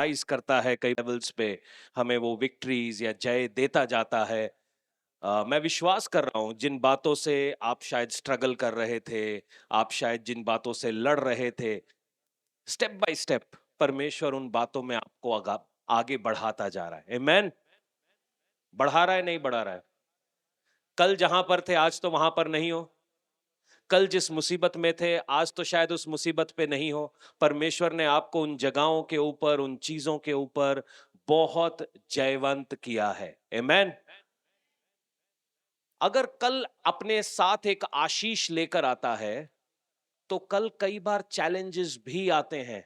Surprise करता है कई लेवल्स पे, हमें वो विक्ट्रीज या जय देता जाता है। मैं विश्वास कर रहा हूँ जिन बातों से आप शायद स्ट्रगल कर रहे थे, आप शायद जिन बातों से लड़ रहे थे, स्टेप बाय स्टेप परमेश्वर उन बातों में आपको आगे बढ़ाता जा रहा है। आमेन। बढ़ा रहा है, नहीं बढ़ा रहा है? कल जहां पर थे आज तो वहां पर नहीं हो। कल जिस मुसीबत में थे आज तो शायद उस मुसीबत पे नहीं हो। परमेश्वर ने आपको उन जगहों के ऊपर, उन चीजों के ऊपर बहुत जयवंत किया है। आमेन। अगर कल अपने साथ एक आशीष लेकर आता है तो कल कई बार चैलेंजेस भी आते हैं,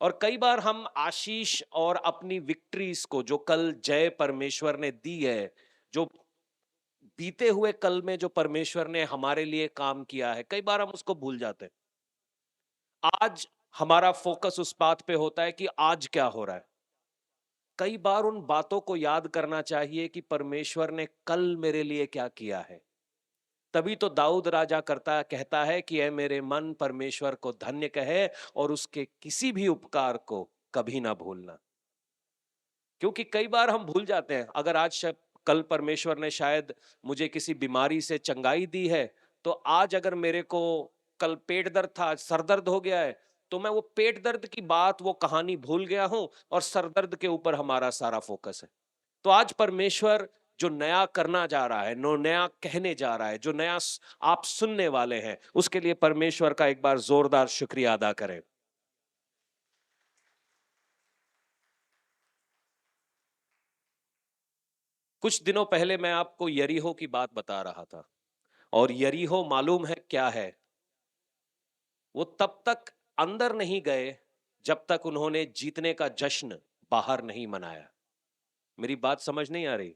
और कई बार हम आशीष और अपनी विक्ट्रीज को, जो कल जय परमेश्वर ने दी है, जो बीते हुए कल में जो परमेश्वर ने हमारे लिए काम किया है, कई बार हम उसको भूल जाते हैं। आज हमारा फोकस उस बात पे होता है कि आज क्या हो रहा है। कई बार उन बातों को याद करना चाहिए कि परमेश्वर ने कल मेरे लिए क्या किया है। तभी तो दाऊद राजा कहता है कि ऐ मेरे मन परमेश्वर को धन्य कहे और उसके किसी भी उपकार को कभी ना भूलना। क्योंकि कई बार हम भूल जाते हैं। अगर कल परमेश्वर ने शायद मुझे किसी बीमारी से चंगाई दी है, तो आज अगर मेरे को कल पेट दर्द था, आज सर दर्द हो गया है, तो मैं वो पेट दर्द की बात, वो कहानी भूल गया हूं और सर दर्द के ऊपर हमारा सारा फोकस है। तो आज परमेश्वर जो नया करना जा रहा है, नो नया कहने जा रहा है, जो नया आप सुनने वाले हैं, उसके लिए परमेश्वर का एक बार जोरदार शुक्रिया अदा करें। कुछ दिनों पहले मैं आपको यरीहो की बात बता रहा था, और यरीहो मालूम है क्या है? वो तब तक अंदर नहीं गए जब तक उन्होंने जीतने का जश्न बाहर नहीं मनाया। मेरी बात समझ नहीं आ रही?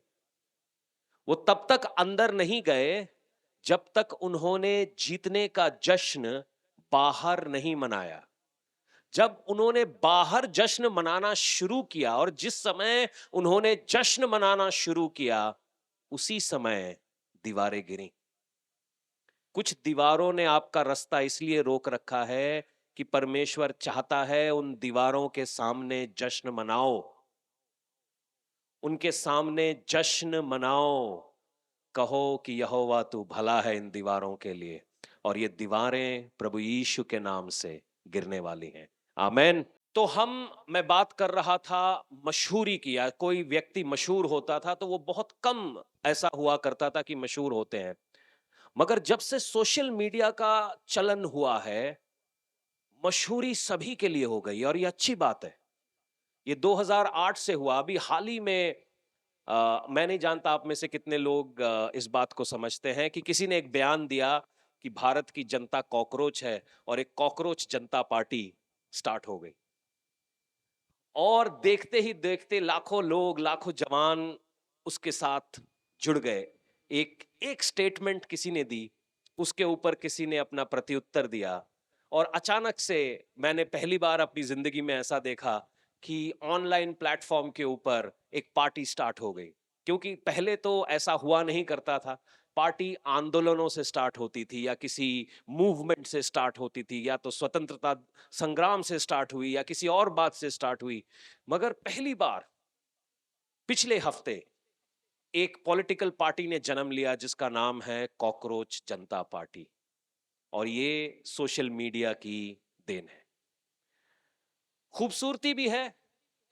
वो तब तक अंदर नहीं गए जब तक उन्होंने जीतने का जश्न बाहर नहीं मनाया। जब उन्होंने बाहर जश्न मनाना शुरू किया, और जिस समय उन्होंने जश्न मनाना शुरू किया, उसी समय दीवारें गिरी। कुछ दीवारों ने आपका रास्ता इसलिए रोक रखा है कि परमेश्वर चाहता है उन दीवारों के सामने जश्न मनाओ। उनके सामने जश्न मनाओ। कहो कि यहोवा तू भला है इन दीवारों के लिए, और ये दीवारें प्रभु यीशु के नाम से गिरने वाली हैं। आमेन। तो मैं बात कर रहा था मशहूरी की। या कोई व्यक्ति मशहूर होता था तो वो बहुत कम ऐसा हुआ करता था कि मशहूर होते हैं। मगर जब से सोशल मीडिया का चलन हुआ है, मशहूरी सभी के लिए हो गई, और ये अच्छी बात है। ये 2008 से हुआ। अभी हाल ही में मैं नहीं जानता आप में से कितने लोग इस बात को समझते हैं कि किसी ने एक बयान दिया कि भारत की जनता कॉकरोच है, और एक कॉकरोच जनता पार्टी स्टार्ट हो गई। और देखते ही देखते लाखों लोग, लाखों जवान उसके साथ जुड़ गए। एक एक स्टेटमेंट किसी ने दी, उसके ऊपर किसी ने अपना प्रत्युत्तर दिया, और अचानक से मैंने पहली बार अपनी जिंदगी में ऐसा देखा कि ऑनलाइन प्लेटफॉर्म के ऊपर एक पार्टी स्टार्ट हो गई। क्योंकि पहले तो ऐसा हुआ नहीं करता था। पार्टी आंदोलनों से स्टार्ट होती थी, या किसी मूवमेंट से स्टार्ट होती थी, या तो स्वतंत्रता संग्राम से स्टार्ट हुई, या किसी और बात से स्टार्ट हुई। मगर पहली बार पिछले हफ्ते एक पॉलिटिकल पार्टी ने जन्म लिया जिसका नाम है कॉकरोच जनता पार्टी, और ये सोशल मीडिया की देन है। खूबसूरती भी है,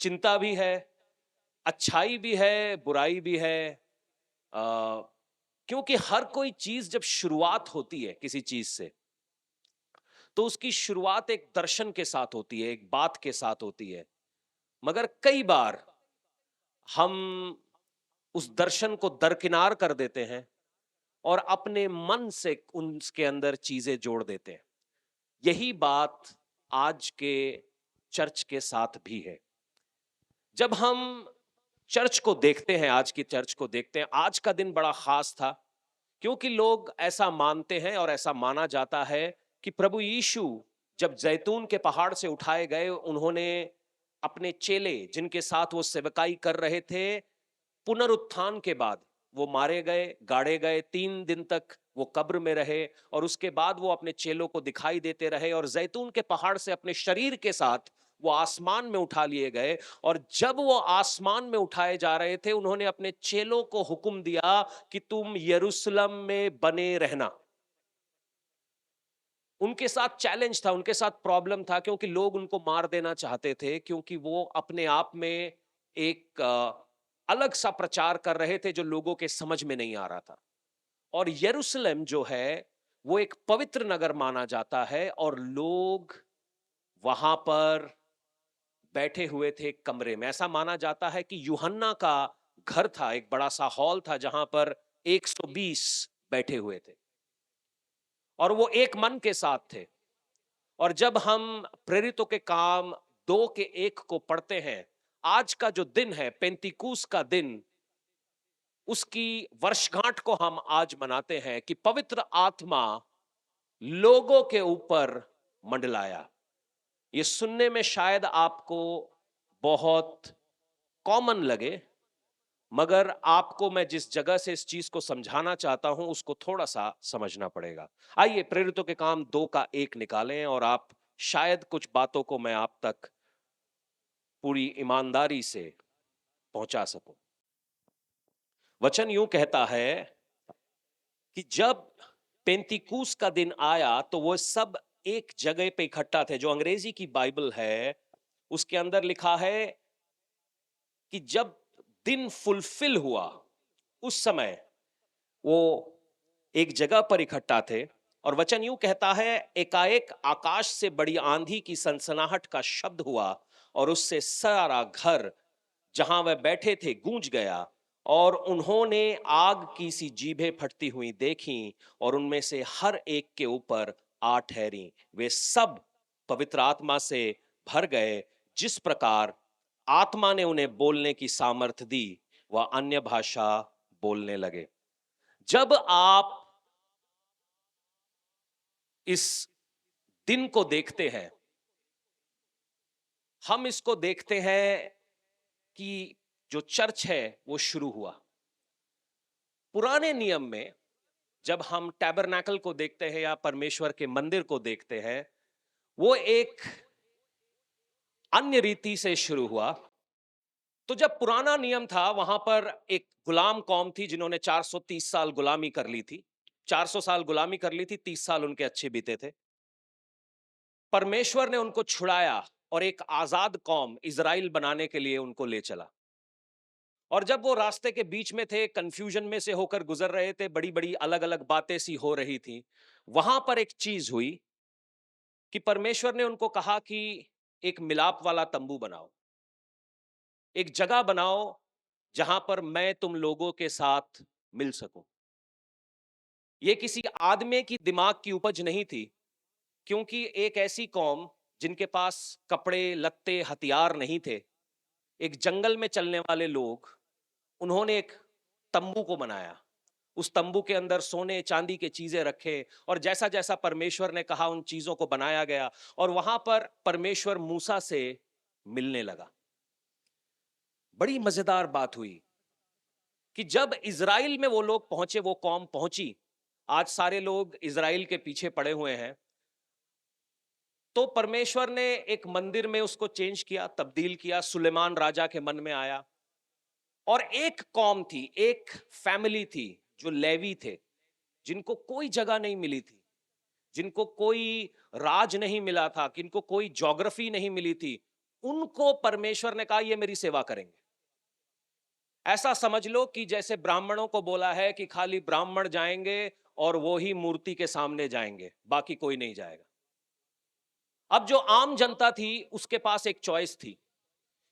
चिंता भी है, अच्छाई भी है, बुराई भी है। आ, क्योंकि हर कोई चीज जब शुरुआत होती है किसी चीज से, तो उसकी शुरुआत एक दर्शन के साथ होती है, एक बात के साथ होती है। मगर कई बार हम उस दर्शन को दरकिनार कर देते हैं और अपने मन से उसके अंदर चीजें जोड़ देते हैं। यही बात आज के चर्च के साथ भी है। जब हम चर्च को देखते हैं, आज की चर्च को देखते हैं, आज का दिन बड़ा खास था। क्योंकि लोग ऐसा मानते हैं और ऐसा माना जाता है कि प्रभु यीशु जब जैतून के पहाड़ से उठाए गए, उन्होंने अपने चेले जिनके साथ वो सेवकाई कर रहे थे, पुनरुत्थान के बाद वो मारे गए, गाड़े गए, 3 दिन तक वो कब्र में रहे, और उसके बाद वो अपने चेलों को दिखाई देते रहे, और जैतून के पहाड़ से अपने शरीर के साथ वो आसमान में उठा लिए गए। और जब वो आसमान में उठाए जा रहे थे, उन्होंने अपने चेलों को हुक्म दिया कि तुम यरूशलेम में बने रहना। उनके साथ चैलेंज था, उनके साथ प्रॉब्लम था, क्योंकि लोग उनको मार देना चाहते थे, क्योंकि वो अपने आप में एक अलग सा प्रचार कर रहे थे जो लोगों के समझ में नहीं आ रहा था। और यरूशलेम जो है वो एक पवित्र नगर माना जाता है, और लोग वहां पर बैठे हुए थे एक कमरे में। ऐसा माना जाता है कि यूहन्ना का घर था, एक बड़ा सा हॉल था जहां पर 120 बैठे हुए थे, और वो एक मन के साथ थे। और जब हम प्रेरितों के काम 2 के 1 को पढ़ते हैं, आज का जो दिन है पेंतिकुस का दिन, उसकी वर्षगांठ को हम आज मनाते हैं कि पवित्र आत्मा लोगों के ऊपर मंडलाया। ये सुनने में शायद आपको बहुत कॉमन लगे, मगर आपको मैं जिस जगह से इस चीज को समझाना चाहता हूं उसको थोड़ा सा समझना पड़ेगा। आइए प्रेरितों के काम 2 का 1 निकालें, और आप शायद कुछ बातों को मैं आप तक पूरी ईमानदारी से पहुंचा सकूं। वचन यूं कहता है कि जब पेंतिकुस का दिन आया तो वो सब एक जगह पे इकट्ठा थे। जो अंग्रेजी की बाइबल है उसके अंदर लिखा है कि जब दिन फुलफिल हुआ, उस समय वो एक जगह पर इकट्ठा थे। और वचन यूं कहता है, एकाएक आकाश से बड़ी आंधी की सनसनाहट का शब्द हुआ, और उससे सारा घर जहां वह बैठे थे गूंज गया। और उन्होंने आग की सी जीभें फटती हुई देखी, और उनमें से हर एक के ऊपर आ ठहरी। वे सब पवित्र आत्मा से भर गए, जिस प्रकार आत्मा ने उन्हें बोलने की सामर्थ दी, वह अन्य भाषा बोलने लगे। जब आप इस दिन को देखते हैं, हम इसको देखते हैं कि जो चर्च है वो शुरू हुआ। पुराने नियम में जब हम टैबरनैकल को देखते हैं या परमेश्वर के मंदिर को देखते हैं, वो एक अन्य रीति से शुरू हुआ। तो जब पुराना नियम था, वहां पर एक गुलाम कौम थी जिन्होंने 430 साल गुलामी कर ली थी। 400 साल गुलामी कर ली थी, 30 साल उनके अच्छे बीते थे। परमेश्वर ने उनको छुड़ाया और एक आजाद कौम इजराइल बनाने के लिए उनको ले चला। और जब वो रास्ते के बीच में थे, कंफ्यूजन में से होकर गुजर रहे थे, बड़ी बड़ी अलग अलग बातें सी हो रही थी, वहां पर एक चीज हुई कि परमेश्वर ने उनको कहा कि एक मिलाप वाला तंबू बनाओ, एक जगह बनाओ जहां पर मैं तुम लोगों के साथ मिल सकूं। ये किसी आदमी की दिमाग की उपज नहीं थी, क्योंकि एक ऐसी कौम जिनके पास कपड़े लत्ते हथियार नहीं थे, एक जंगल में चलने वाले लोग, उन्होंने एक तंबू को बनाया। उस तंबू के अंदर सोने चांदी के चीजें रखे, और जैसा जैसा परमेश्वर ने कहा उन चीजों को बनाया गया। और वहां पर परमेश्वर मूसा से मिलने लगा। बड़ी मजेदार बात हुई कि जब इजराइल में वो लोग पहुंचे, वो कौम पहुंची, आज सारे लोग इजराइल के पीछे पड़े हुए हैं, तो परमेश्वर ने एक मंदिर में उसको चेंज किया, तब्दील किया। सुलेमान राजा के मन में आया, और एक कौम थी, एक फैमिली थी जो लेवी थे, जिनको कोई जगह नहीं मिली थी, जिनको कोई राज नहीं मिला था, जिनको कोई ज्योग्राफी नहीं मिली थी। उनको परमेश्वर ने कहा ये मेरी सेवा करेंगे। ऐसा समझ लो कि जैसे ब्राह्मणों को बोला है कि खाली ब्राह्मण जाएंगे और वो ही मूर्ति के सामने जाएंगे, बाकी कोई नहीं जाएगा। अब जो आम जनता थी उसके पास एक चॉइस थी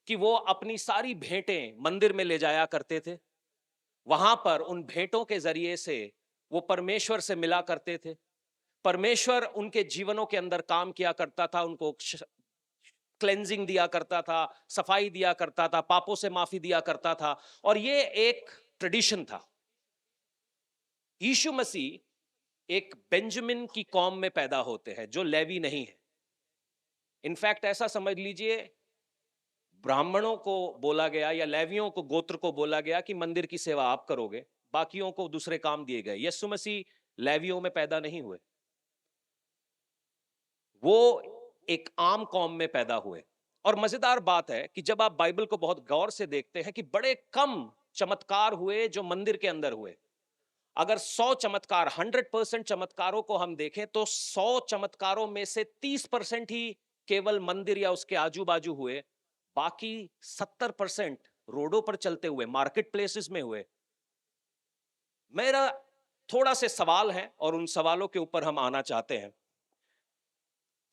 कि वो अपनी सारी भेंटें मंदिर में ले जाया करते थे। वहां पर उन भेंटों के जरिए से वो परमेश्वर से मिला करते थे। परमेश्वर उनके जीवनों के अंदर काम किया करता था, उनको क्लेंजिंग दिया करता था, सफाई दिया करता था, पापों से माफी दिया करता था। और ये एक ट्रेडिशन था। यीशु मसीह एक बेंजामिन की कौम में पैदा होते हैं जो लेवी नहीं है। इनफैक्ट ऐसा समझ लीजिए, ब्राह्मणों को बोला गया या लेवियों को, गोत्र को बोला गया कि मंदिर की सेवा आप करोगे, बाकियों को दूसरे काम दिए गए। यीशु मसीह लेवियों में पैदा नहीं हुए, वो एक आम कौम में पैदा हुए। और मजेदार बात है कि जब आप बाइबल को बहुत गौर से देखते हैं कि बड़े कम चमत्कार हुए जो मंदिर के अंदर हुए। अगर 100 चमत्कार 100% चमत्कारों को हम देखें तो 100 चमत्कारों में से 30% ही केवल मंदिर या उसके आजू बाजू हुए। बाकी 70% रोडों पर चलते हुए, मार्केट प्लेसेस में हुए। मेरा थोड़ा से सवाल है और उन सवालों के ऊपर हम आना चाहते हैं।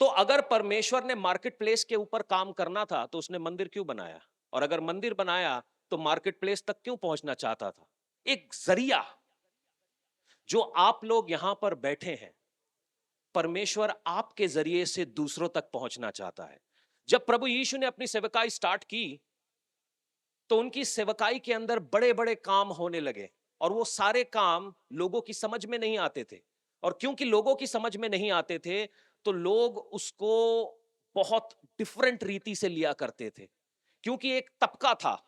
तो अगर परमेश्वर ने मार्केट प्लेस के ऊपर काम करना था तो उसने मंदिर क्यों बनाया? और अगर मंदिर बनाया तो मार्केट प्लेस तक क्यों पहुंचना चाहता था? एक जरिया, जो आप लोग यहां पर बैठे हैं, परमेश्वर आपके जरिए से दूसरों तक पहुंचना चाहता है। जब प्रभु यीशु ने अपनी सेवकाई स्टार्ट की तो उनकी सेवकाई के अंदर बड़े बड़े काम होने लगे और वो सारे काम लोगों की समझ में नहीं आते थे। और क्योंकि लोगों की समझ में नहीं आते थे तो लोग उसको बहुत डिफरेंट रीति से लिया करते थे। क्योंकि एक तबका था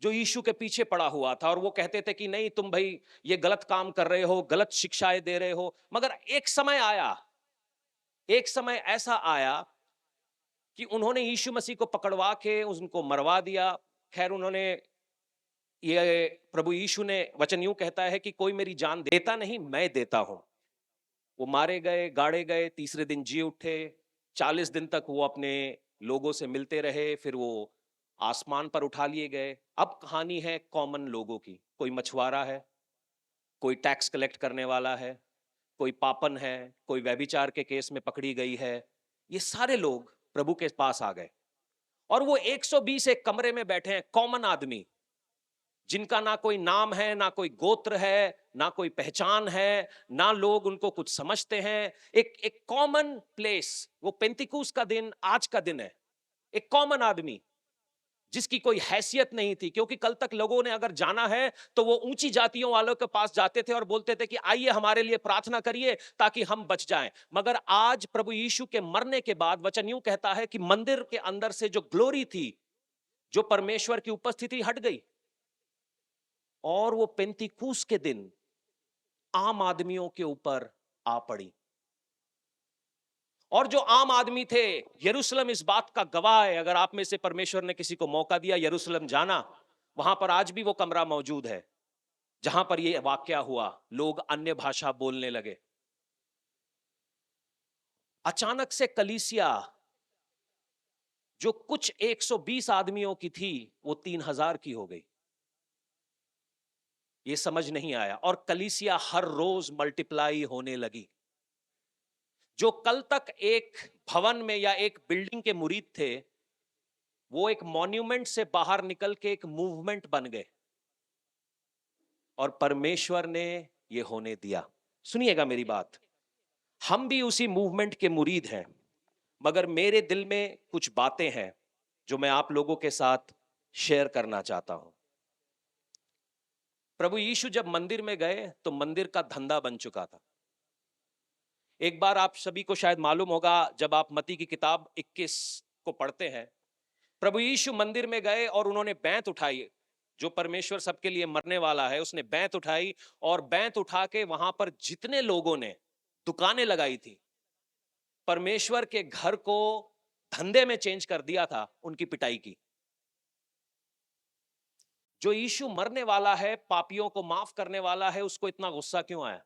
जो यीशु के पीछे पड़ा हुआ था और वो कहते थे कि नहीं, तुम भाई ये गलत काम कर रहे हो, गलत शिक्षाएं दे रहे हो। मगर एक समय ऐसा आया कि उन्होंने यीशु मसीह को पकड़वा के उनको मरवा दिया। खैर, उन्होंने, ये प्रभु यीशु ने वचन यूं कहता है कि कोई मेरी जान देता नहीं, मैं देता हूं। वो मारे गए, गाड़े गए, तीसरे दिन जी उठे। 40 दिन तक वो अपने लोगों से मिलते रहे, फिर वो आसमान पर उठा लिए गए। अब कहानी है कॉमन लोगों की। कोई मछुआरा है, कोई टैक्स कलेक्ट करने वाला है, कोई पापन है, कोई व्यभिचार के केस में पकड़ी गई है। ये सारे लोग प्रभु के पास आ गए और वो 120 एक कमरे में बैठे हैं, कॉमन आदमी, जिनका ना कोई नाम है, ना कोई गोत्र है, ना कोई पहचान है, ना लोग उनको कुछ समझते हैं। एक एक कॉमन प्लेस। वो पेंतिकुस का दिन आज का दिन है। एक कॉमन आदमी जिसकी कोई हैसियत नहीं थी, क्योंकि कल तक लोगों ने अगर जाना है तो वो ऊंची जातियों वालों के पास जाते थे और बोलते थे कि आइए हमारे लिए प्रार्थना करिए ताकि हम बच जाएं। मगर आज प्रभु यीशु के मरने के बाद वचन यूं कहता है कि मंदिर के अंदर से जो ग्लोरी थी, जो परमेश्वर की उपस्थिति, हट गई और वो पेंतिकुस के दिन आम आदमियों के ऊपर आ पड़ी। और जो आम आदमी थे, यरूशलेम इस बात का गवाह है। अगर आप में से परमेश्वर ने किसी को मौका दिया यरूशलेम जाना, वहां पर आज भी वो कमरा मौजूद है जहां पर ये वाकया हुआ। लोग अन्य भाषा बोलने लगे। अचानक से कलीसिया, जो कुछ 120 आदमियों की थी, वो 3000 की हो गई। ये समझ नहीं आया और कलीसिया हर रोज मल्टीप्लाई होने लगी। जो कल तक एक भवन में या एक बिल्डिंग के मुरीद थे, वो एक मॉन्यूमेंट से बाहर निकल के एक मूवमेंट बन गए और परमेश्वर ने ये होने दिया। सुनिएगा मेरी बात, हम भी उसी मूवमेंट के मुरीद हैं। मगर मेरे दिल में कुछ बातें हैं जो मैं आप लोगों के साथ शेयर करना चाहता हूं। प्रभु यीशु जब मंदिर में गए तो मंदिर का धंधा बन चुका था। एक बार आप सभी को शायद मालूम होगा, जब आप मत्ती की किताब 21 को पढ़ते हैं, प्रभु यीशु मंदिर में गए और उन्होंने बैंत उठाई। जो परमेश्वर सबके लिए मरने वाला है, उसने बैंत उठाई और बैंत उठा के वहां पर जितने लोगों ने दुकानें लगाई थी, परमेश्वर के घर को धंधे में चेंज कर दिया था, उनकी पिटाई की। जो यीशु मरने वाला है, पापियों को माफ करने वाला है, उसको इतना गुस्सा क्यों आया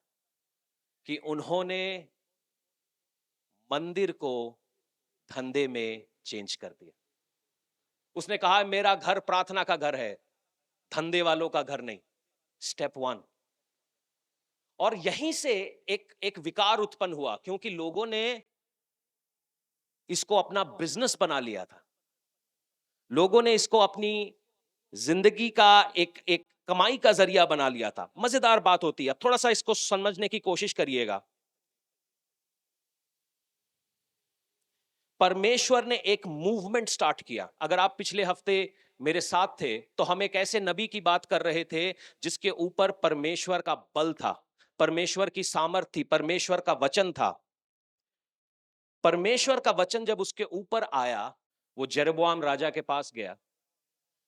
कि उन्होंने मंदिर को धंधे में चेंज कर दिया। उसने कहा मेरा घर प्रार्थना का घर है, धंधे वालों का घर नहीं। स्टेप 1। और यहीं से एक विकार उत्पन्न हुआ, क्योंकि लोगों ने इसको अपना बिजनेस बना लिया था। लोगों ने इसको अपनी जिंदगी का एक एक कमाई का जरिया बना लिया था। मजेदार बात होती है, अब थोड़ा सा इसको समझने की कोशिश करिएगा। परमेश्वर ने एक मूवमेंट स्टार्ट किया। अगर आप पिछले हफ्ते मेरे साथ थे तो हम एक ऐसे नबी की बात कर रहे थे जिसके ऊपर परमेश्वर का बल था, परमेश्वर की सामर्थ थी, परमेश्वर का वचन था। परमेश्वर का वचन जब उसके ऊपर आया, वो जेरोबोआम राजा के पास गया,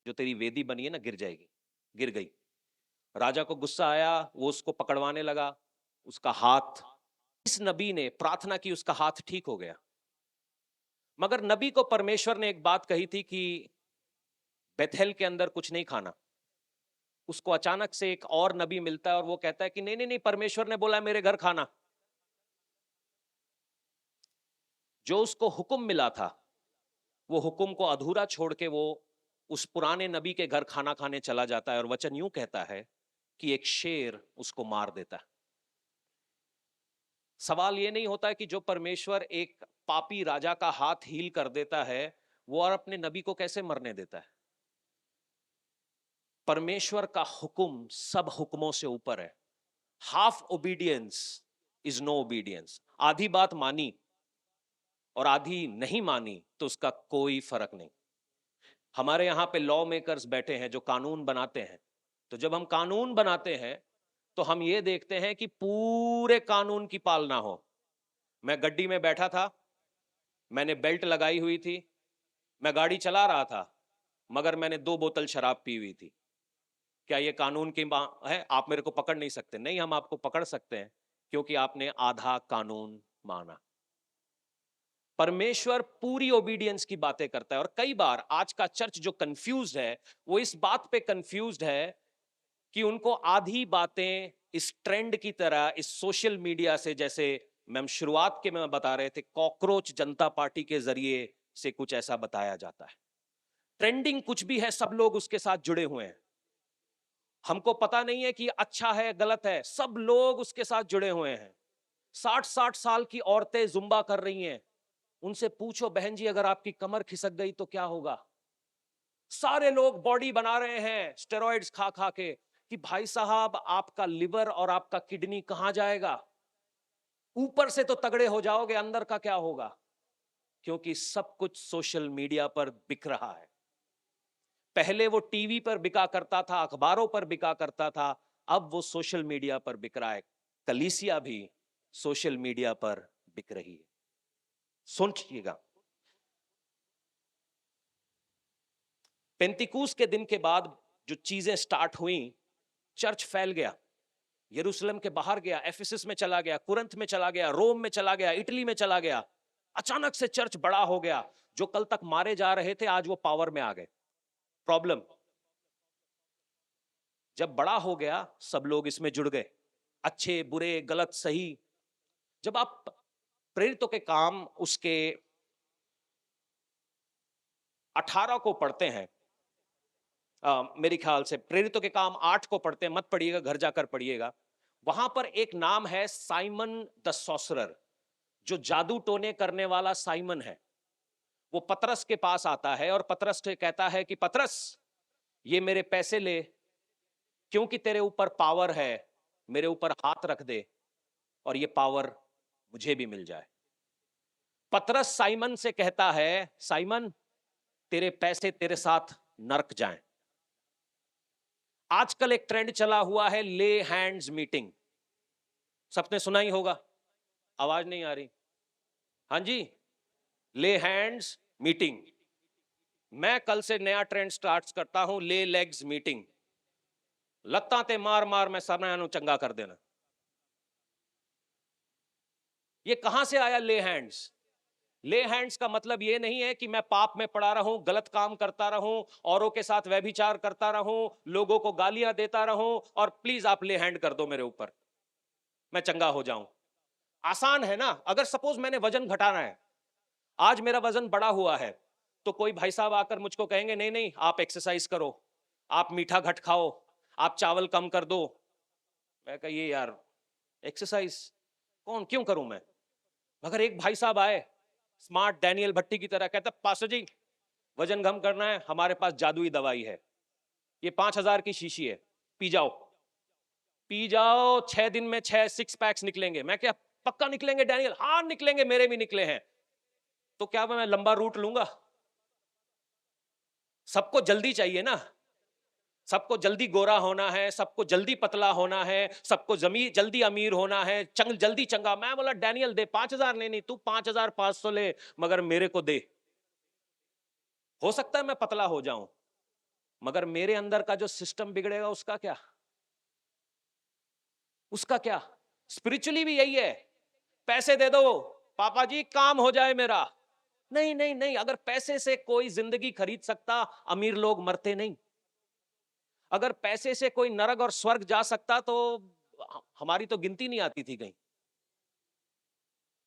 जो तेरी वेदी बनी है ना, गिर जाएगी। गिर गई। राजा को गुस्सा आया, वो उसको पकड़वाने लगा। उसका हाथ, इस नबी ने प्रार्थना की, उसका हाथ ठीक हो गया। मगर नबी को परमेश्वर ने एक बात कही थी कि बेथेल के अंदर कुछ नहीं खाना। उसको अचानक से एक और नबी मिलता है और वो कहता है कि नहीं नहीं नहीं, परमेश्वर ने बोला मेरे घर खाना। जो उसको हुक्म मिला था, वो हुक्म को अधूरा छोड़ के वो उस पुराने नबी के घर खाना खाने चला जाता है, और वचन यूं कहता है कि एक शेर उसको मार देता है। सवाल ये नहीं होता है कि जो परमेश्वर एक पापी राजा का हाथ हील कर देता है, वो और अपने नबी को कैसे मरने देता है। परमेश्वर का हुक्म सब हुक्मों से ऊपर है। Half obedience is no obedience. आधी बात मानी और आधी नहीं मानी तो उसका कोई फर्क नहीं। हमारे यहाँ पे लॉ मेकर्स बैठे हैं जो कानून बनाते हैं। तो जब हम कानून बनाते हैं तो हम ये देखते हैं कि पूरे कानून की पालना हो। मैं गड्डी में बैठा था, मैंने बेल्ट लगाई हुई थी, मैं गाड़ी चला रहा था, मगर मैंने 2 बोतल शराब पी हुई थी। क्या ये कानून की है? आप मेरे को पकड़ नहीं सकते। नहीं, हम आपको पकड़ सकते हैं क्योंकि आपने आधा कानून माना। परमेश्वर पूरी ओबीडियंस की बातें करता है। और कई बार आज का चर्च जो कंफ्यूज्ड है, वो इस बात पे कंफ्यूज्ड है कि उनको आधी बातें इस ट्रेंड की तरह, इस सोशल मीडिया से, जैसे मैम शुरुआत के में बता रहे थे, कॉकरोच जनता पार्टी के जरिए से कुछ ऐसा बताया जाता है। ट्रेंडिंग कुछ भी है, सब लोग उसके साथ जुड़े हुए हैं। हमको पता नहीं है कि अच्छा है गलत है, सब लोग उसके साथ जुड़े हुए हैं। 60-60 साल की औरतें जुम्बा कर रही हैं। उनसे पूछो बहन जी, अगर आपकी कमर खिसक गई तो क्या होगा। सारे लोग बॉडी बना रहे हैं स्टेरॉइड्स खा खा के, कि भाई साहब आपका लिवर और आपका किडनी कहां जाएगा। ऊपर से तो तगड़े हो जाओगे, अंदर का क्या होगा। क्योंकि सब कुछ सोशल मीडिया पर बिक रहा है। पहले वो टीवी पर बिका करता था, अखबारों पर बिका करता था, अब वो सोशल मीडिया पर बिक रहा है। कलीसिया भी सोशल मीडिया पर बिक रही है। सोचिएगा, पेंतिकुस के दिन के बाद जो चीजें स्टार्ट हुई, चर्च फैल गया, यरूशलेम के बाहर गया, एफिसस में चला गया, कुरंथ में चला गया, रोम में चला गया, इटली में चला गया। अचानक से चर्च बड़ा हो गया। जो कल तक मारे जा रहे थे आज वो पावर में आ गए। प्रॉब्लम, जब बड़ा हो गया सब लोग इसमें जुड़ गए, अच्छे बुरे गलत सही। जब आप प्रेरितों के काम उसके 18 को पढ़ते हैं, मेरे ख्याल से प्रेरितों के काम 8 को पढ़ते हैं, मत पढ़िएगा, घर जाकर पढ़िएगा। वहां पर एक नाम है साइमन द सॉसरर, जो जादू टोने करने वाला साइमन है। वो पतरस के पास आता है और पतरस से कहता है कि पतरस, ये मेरे पैसे ले, क्योंकि तेरे ऊपर पावर है, मेरे ऊपर हाथ रख दे और ये पावर मुझे भी मिल जाए। पतरस साइमन से कहता है, साइमन तेरे पैसे तेरे साथ नरक जाएं। आजकल एक ट्रेंड चला हुआ है, ले हैंड्स मीटिंग। सबने सुना ही होगा। आवाज नहीं आ रही? हाँ जी, ले हैंड्स मीटिंग। मैं कल से नया ट्रेंड स्टार्ट करता हूं, ले लेग्स मीटिंग। लत्ता ते मार मार मैं सब चंगा कर देना। ये कहां से आया ले हैंड्स? ले हैंड्स का मतलब ये नहीं है कि मैं पाप में पड़ा रहूं, गलत काम करता रहूं, औरों के साथ व्यभिचार करता रहूं, लोगों को गालियां देता रहूं और प्लीज आप ले हैंड कर दो मेरे ऊपर, मैं चंगा हो जाऊं। आसान है ना। अगर सपोज मैंने वजन घटाना है, आज मेरा वजन बढ़ा हुआ है, तो कोई भाई साहब आकर मुझको कहेंगे नहीं नहीं आप एक्सरसाइज करो, आप मीठा घट खाओ, आप चावल कम कर दो। मैं कहिए यार, एक्सरसाइज कौन क्यों करूं मैं। मगर एक भाई साहब आए स्मार्ट डैनियल भट्टी की तरह, कहता पास्टर जी वजन कम करना है, हमारे पास जादुई दवाई है, ये 5,000 की शीशी है, पी जाओ। पी जाओ, 6 दिन में 6 6 पैक्स निकलेंगे। मैं क्या, पक्का निकलेंगे डैनियल? हाँ निकलेंगे, मेरे भी निकले हैं। तो क्या मैं लंबा रूट लूंगा? सबको जल्दी चाहिए ना, सबको जल्दी गोरा होना है, सबको जल्दी पतला होना है, सबको जल्दी अमीर होना है, जल्दी चंगा। मैं बोला डैनियल दे 5,000, नहीं तू 5,500 ले, मगर मेरे को दे। हो सकता है मैं पतला हो जाऊं, मगर मेरे अंदर का जो सिस्टम बिगड़ेगा उसका क्या? उसका क्या? स्पिरिचुअली भी यही है। पैसे दे दो पापा जी, काम हो जाए मेरा। नहीं नहीं नहीं, अगर पैसे से कोई जिंदगी खरीद सकता, अमीर लोग मरते नहीं। अगर पैसे से कोई नरक और स्वर्ग जा सकता तो हमारी तो गिनती नहीं आती थी कहीं।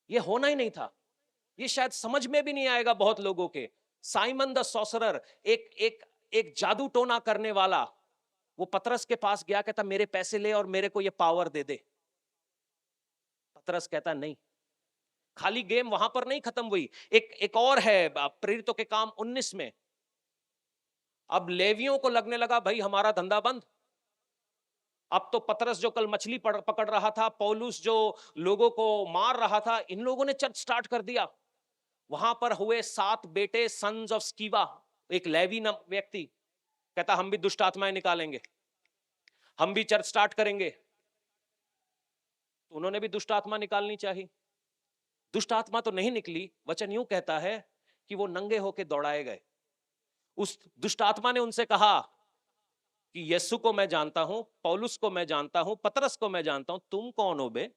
ये होना ही नहीं था। ये शायद समझ में भी नहीं आएगा बहुत लोगों के। साइमन द सॉसरर, एक एक एक जादू टोना करने वाला, वो पतरस के पास गया, कहता मेरे पैसे ले और मेरे को ये पावर दे दे। पतरस कहता नहीं। खाली गेम वहां पर नहीं खत्म हुई। एक एक और है प्रेरितों के काम 19 में। अब लेवियों को लगने लगा भाई हमारा धंधा बंद। अब तो पतरस जो कल मछली पकड़ रहा था, पौलुस जो लोगों को मार रहा था, इन लोगों ने चर्च स्टार्ट कर दिया। वहां पर हुए 7 बेटे, सन्स ऑफ स्कीवा। एक लेवी नाम व्यक्ति कहता हम भी दुष्ट आत्माएं निकालेंगे, हम भी चर्च स्टार्ट करेंगे। तो उन्होंने भी दुष्ट आत्मा निकालनी चाहिए। दुष्ट आत्मा तो नहीं निकली। वचन यूं कहता है कि वो नंगे होके दौड़ाए गए। उस दुष्ट आत्मा ने उनसे कहा कि यीशु को मैं जानता हूं, पौलुस को मैं जानता हूं, पतरस को मैं जानता हूं, तुम कौन हो बे?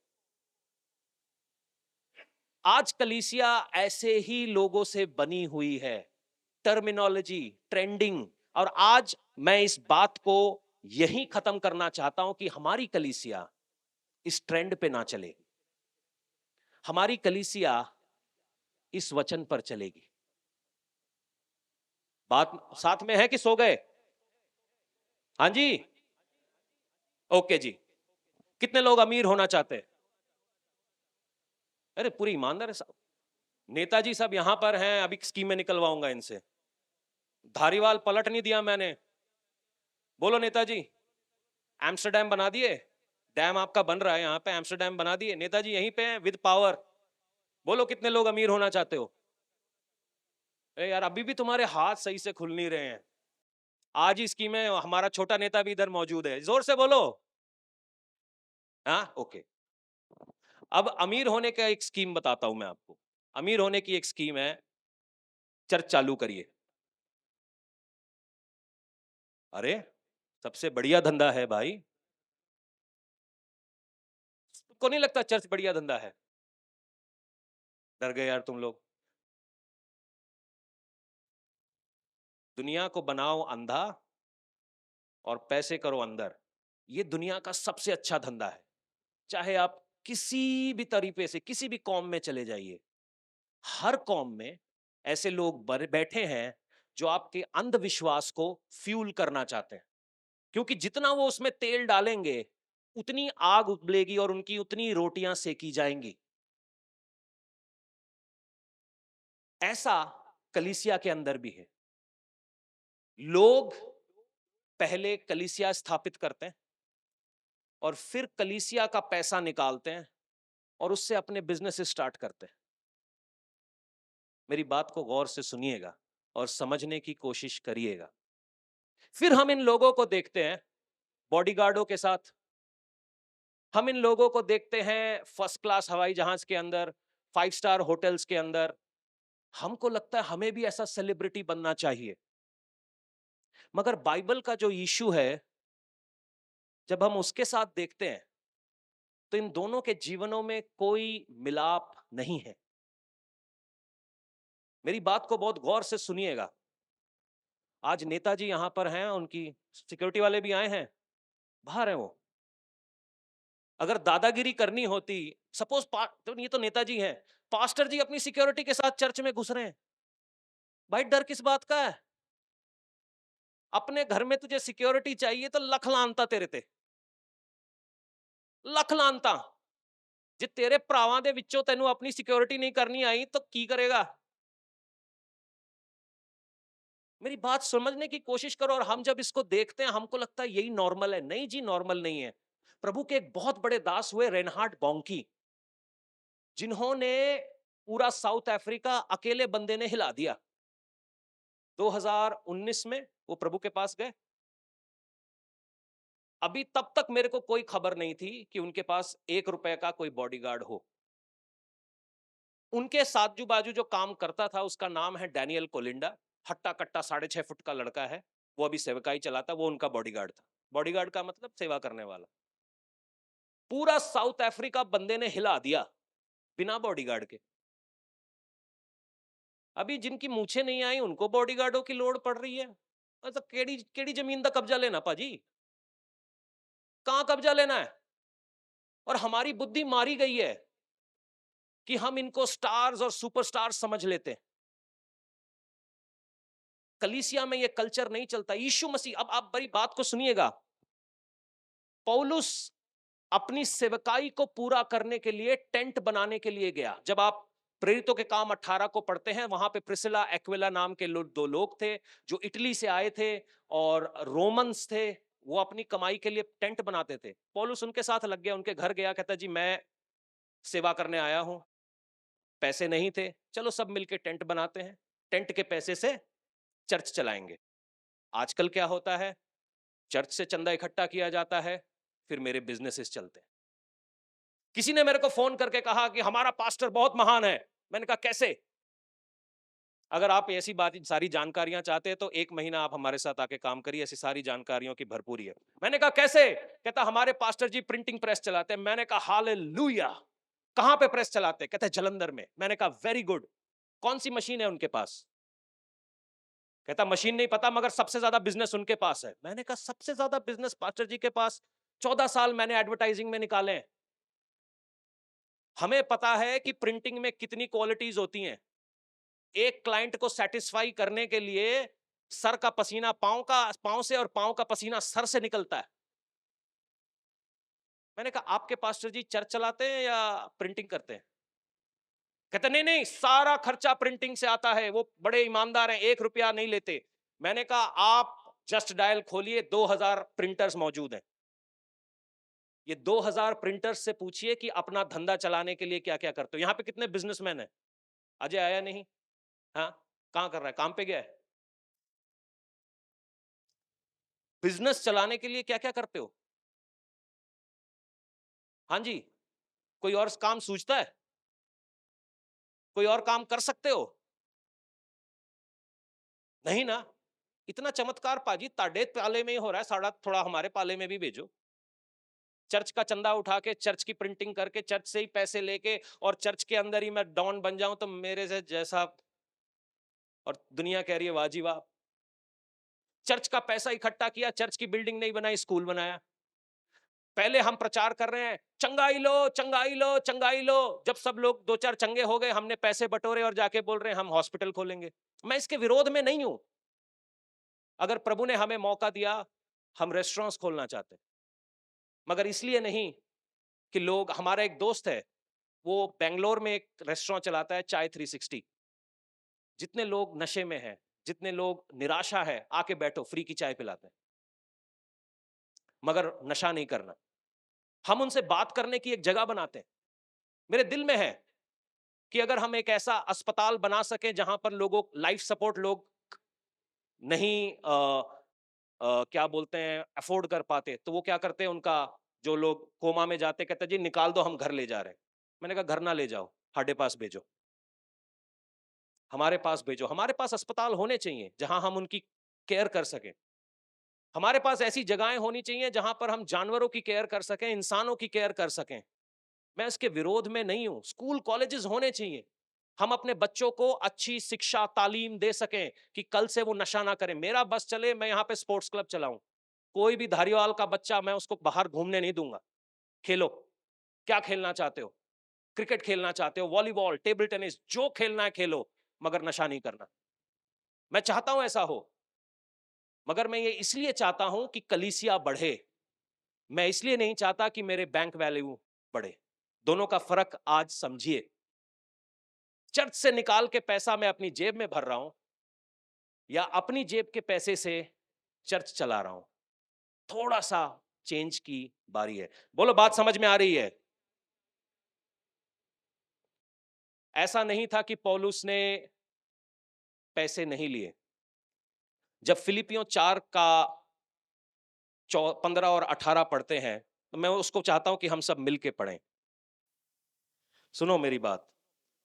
आज कलीसिया ऐसे ही लोगों से बनी हुई है। Terminology, trending. और आज मैं इस बात को यही खत्म करना चाहता हूं कि हमारी कलीसिया इस ट्रेंड पे ना चले। हमारी कलीसिया इस वचन पर चलेगी। बात साथ में है कि सो गए? हाँ जी, ओके जी। कितने लोग अमीर होना चाहते हैं? अरे पूरी ईमानदार है साहब। नेताजी सब यहां पर हैं, अभी स्कीमें निकलवाऊंगा इनसे। धारीवाल पलट नहीं दिया मैंने। बोलो नेताजी, एम्स्टरडेम बना दिए। डैम आपका बन रहा है यहाँ पे, एम्स्टरडेम बना दिए, नेताजी यहीं पे हैं विद पावर। बोलो कितने लोग अमीर होना चाहते हो? अरे यार अभी भी तुम्हारे हाथ सही से खुल नहीं रहे हैं। आज ही स्कीम में हमारा छोटा नेता भी इधर मौजूद है, जोर से बोलो। हाँ ओके। अब अमीर होने का एक स्कीम बताता हूं मैं आपको। अमीर होने की एक स्कीम है, चर्च चालू करिए। अरे सबसे बढ़िया धंधा है भाई। को नहीं लगता चर्च बढ़िया धंधा है? डर गए यार तुम लोग। दुनिया को बनाओ अंधा और पैसे करो अंदर। ये दुनिया का सबसे अच्छा धंधा है। चाहे आप किसी भी तरीके से किसी भी कौम में चले जाइए, हर कौम में ऐसे लोग बैठे हैं जो आपके अंधविश्वास को फ्यूल करना चाहते हैं। क्योंकि जितना वो उसमें तेल डालेंगे, उतनी आग उबलेगी और उनकी उतनी रोटियां सेकी जाएंगी। ऐसा कलीसिया के अंदर भी है। लोग पहले कलीसिया स्थापित करते हैं और फिर कलीसिया का पैसा निकालते हैं और उससे अपने बिजनेस स्टार्ट करते हैं। मेरी बात को गौर से सुनिएगा और समझने की कोशिश करिएगा। फिर हम इन लोगों को देखते हैं बॉडीगार्डों के साथ। हम इन लोगों को देखते हैं फर्स्ट क्लास हवाई जहाज के अंदर, 5 स्टार होटल्स के अंदर। हमको लगता है हमें भी ऐसा सेलिब्रिटी बनना चाहिए। मगर बाइबल का जो यीशु है, जब हम उसके साथ देखते हैं तो इन दोनों के जीवनों में कोई मिलाप नहीं है। मेरी बात को बहुत गौर से सुनिएगा। आज नेताजी यहां पर हैं, उनकी सिक्योरिटी वाले भी आए हैं, बाहर हैं वो। अगर दादागिरी करनी होती, सपोज तो ये तो नेताजी हैं, पास्टर जी अपनी सिक्योरिटी के साथ चर्च में घुस रहे हैं, भाई डर किस बात का है? अपने घर में तुझे सिक्योरिटी चाहिए तो लख लानता तेरे ते, लख लानता। जे तेरे भरावां दे विचों तैनू अपनी सिक्योरिटी नहीं करनी आई तो की करेगा? मेरी बात समझने की कोशिश करो। और हम जब इसको देखते हैं हमको लगता है यही नॉर्मल है। नहीं जी, नॉर्मल नहीं है। प्रभु के एक बहुत बड़े दास हुए रेनहार्ड बॉन्की, जिन्होंने पूरा साउथ अफ्रीका अकेले बंदे ने हिला दिया। 2019 में वो प्रभु के पास गए। अभी तब तक मेरे को कोई खबर नहीं थी कि उनके पास 1 रुपए का कोई बॉडीगार्ड हो। उनके साजू बाजू जो काम करता था उसका नाम है डैनियल कोलिंडा। हट्टा कट्टा 6.5 फुट का लड़का है। वो अभी सेवकाई चलाता, वो उनका बॉडीगार्ड था। बॉडीगार्ड का मतलब सेवा करने वाला। पूरा साउथ अफ्रीका बंदे ने हिला दिया बिना बॉडीगार्ड के। अभी जिनकी मूछें नहीं आई उनको बॉडीगार्डों की लोड पड़ रही है। मतलब केड़ी केड़ी जमीन का कब्जा लेना पाजी, कहां कब्जा लेना है? और हमारी बुद्धि मारी गई है कि हम इनको स्टार्स और सुपरस्टार्स समझ लेते हैं। कलीसिया में ये कल्चर नहीं चलता। यीशु मसीह, अब आप बड़ी बात को सुनिएगा, पौलुस अपनी सेवकाई को पूरा करने के लिए टेंट बनाने के लिए गया। जब आप प्रेरितों के काम 18 को पढ़ते हैं, वहां पे प्रिसिला एक्विला नाम के दो लोग थे जो इटली से आए थे और रोमन्स थे। वो अपनी कमाई के लिए टेंट बनाते थे। पौलुस उनके साथ लग गया, उनके घर गया, कहता जी मैं सेवा करने आया हूं, पैसे नहीं थे, चलो सब मिलके टेंट बनाते हैं, टेंट के पैसे से चर्च चलाएंगे। आजकल क्या होता है, चर्च से चंदा इकट्ठा किया जाता है, फिर मेरे बिजनेसेस चलते हैं। किसी ने मेरे को फोन करके कहा कि हमारा पास्टर बहुत महान है। मैंने कहा कैसे? अगर आप ऐसी बात सारी जानकारियां चाहते हैं तो 1 महीना आप हमारे साथ आके काम करिए, ऐसी सारी जानकारियों की भरपूरी है। मैंने कहा कैसे? कहता हमारे पास्टर जी प्रिंटिंग प्रेस चलाते हैं। मैंने कहा हालेलुया, कहां पे प्रेस चलाते हैं? कहते हैं जलंधर में। मैंने कहा वेरी गुड, कौन सी मशीन है उनके पास? कहता मशीन नहीं पता मगर सबसे ज्यादा बिजनेस उनके पास है। मैंने कहा सबसे ज्यादा बिजनेस पास्टर जी के पास? 14 साल मैंने एडवर्टाइजिंग में निकाले हैं। हमें पता है कि प्रिंटिंग में कितनी क्वालिटीज होती हैं। एक क्लाइंट को सेटिस्फाई करने के लिए सर का पसीना पांव से और पांव का पसीना सर से निकलता है। मैंने कहा आपके पास्टर जी चर्च चलाते हैं या प्रिंटिंग करते हैं? कहते नहीं नहीं, सारा खर्चा प्रिंटिंग से आता है, वो बड़े ईमानदार हैं, 1 रुपया नहीं लेते। मैंने कहा आप जस्ट डायल खोलिए, 2000 प्रिंटर्स मौजूद हैं। ये 2000 प्रिंटर्स से पूछिए कि अपना धंधा चलाने के लिए क्या क्या करते हो। यहां पे कितने बिजनेसमैन हैं? अजय आया नहीं? हाँ, कहां कर रहा है, काम पे गया है? बिजनेस चलाने के लिए क्या क्या करते हो? हाँ जी, कोई और काम सूझता है? कोई और काम कर सकते हो? नहीं ना। इतना चमत्कार पाजी ताडे पाले में ही हो रहा है, साड़ा थोड़ा हमारे पाले में भी भेजो। चर्च का चंदा उठा के, चर्च की प्रिंटिंग करके, चर्च से ही पैसे लेके और चर्च के अंदर ही मैं डॉन बन जाऊं तो मेरे से जैसा। और दुनिया कह रही है वाह जी वाह। चर्च का पैसा इकट्ठा किया, चर्च की बिल्डिंग नहीं बनाई, स्कूल बनाया। पहले हम प्रचार कर रहे हैं चंगाई लो चंगाई लो चंगाई लो। जब सब लोग 2-4 चंगे हो गए, हमने पैसे बटोरे और जाके बोल रहे हैं हम हॉस्पिटल खोलेंगे। मैं इसके विरोध में नहीं हूं। अगर प्रभु ने हमें मौका दिया, हम रेस्टोरेंट्स खोलना चाहते हैं, मगर इसलिए नहीं कि लोग। हमारा एक दोस्त है, वो बेंगलोर में एक रेस्टोरेंट चलाता है, चाय 360। जितने लोग नशे में हैं, जितने लोग निराशा है, आके बैठो, फ्री की चाय पिलाते हैं, मगर नशा नहीं करना। हम उनसे बात करने की एक जगह बनाते हैं। मेरे दिल में है कि अगर हम एक ऐसा अस्पताल बना सकें जहां पर लोगों लाइफ सपोर्ट लोग नहीं क्या बोलते हैं अफोर्ड कर पाते, तो वो क्या करते हैं, उनका जो लोग कोमा में जाते कहते हैं जी निकाल दो, हम घर ले जा रहे हैं। मैंने कहा घर ना ले जाओ, हमारे पास भेजो, हमारे पास भेजो। हमारे पास अस्पताल होने चाहिए जहां हम उनकी केयर कर सकें। हमारे पास ऐसी जगहें होनी चाहिए जहां पर हम जानवरों की केयर कर सकें, इंसानों की केयर कर सकें। मैं इसके विरोध में नहीं हूं। स्कूल कॉलेजेस होने चाहिए, हम अपने बच्चों को अच्छी शिक्षा तालीम दे सकें कि कल से वो नशा ना करें। मेरा बस चले, मैं यहाँ पे स्पोर्ट्स क्लब चलाऊं। कोई भी धारीवाल का बच्चा मैं उसको बाहर घूमने नहीं दूंगा। खेलो, क्या खेलना चाहते हो? क्रिकेट खेलना चाहते हो, वॉलीबॉल, टेबल टेनिस, जो खेलना है खेलो, मगर नशा नहीं करना। मैं चाहता हूं ऐसा हो, मगर मैं ये इसलिए चाहता हूं कि कलीसिया बढ़े। मैं इसलिए नहीं चाहता कि मेरे बैंक वैल्यू बढ़े। दोनों का फर्क आज समझिए। चर्च से निकाल के पैसा मैं अपनी जेब में भर रहा हूं या अपनी जेब के पैसे से चर्च चला रहा हूं, थोड़ा सा चेंज की बारी है। बोलो बात समझ में आ रही है? ऐसा नहीं था कि पौलुस ने पैसे नहीं लिए। जब फिलिपियों 4 का 15 और 18 पढ़ते हैं तो मैं उसको चाहता हूं कि हम सब मिलके पढ़ें। सुनो मेरी बात।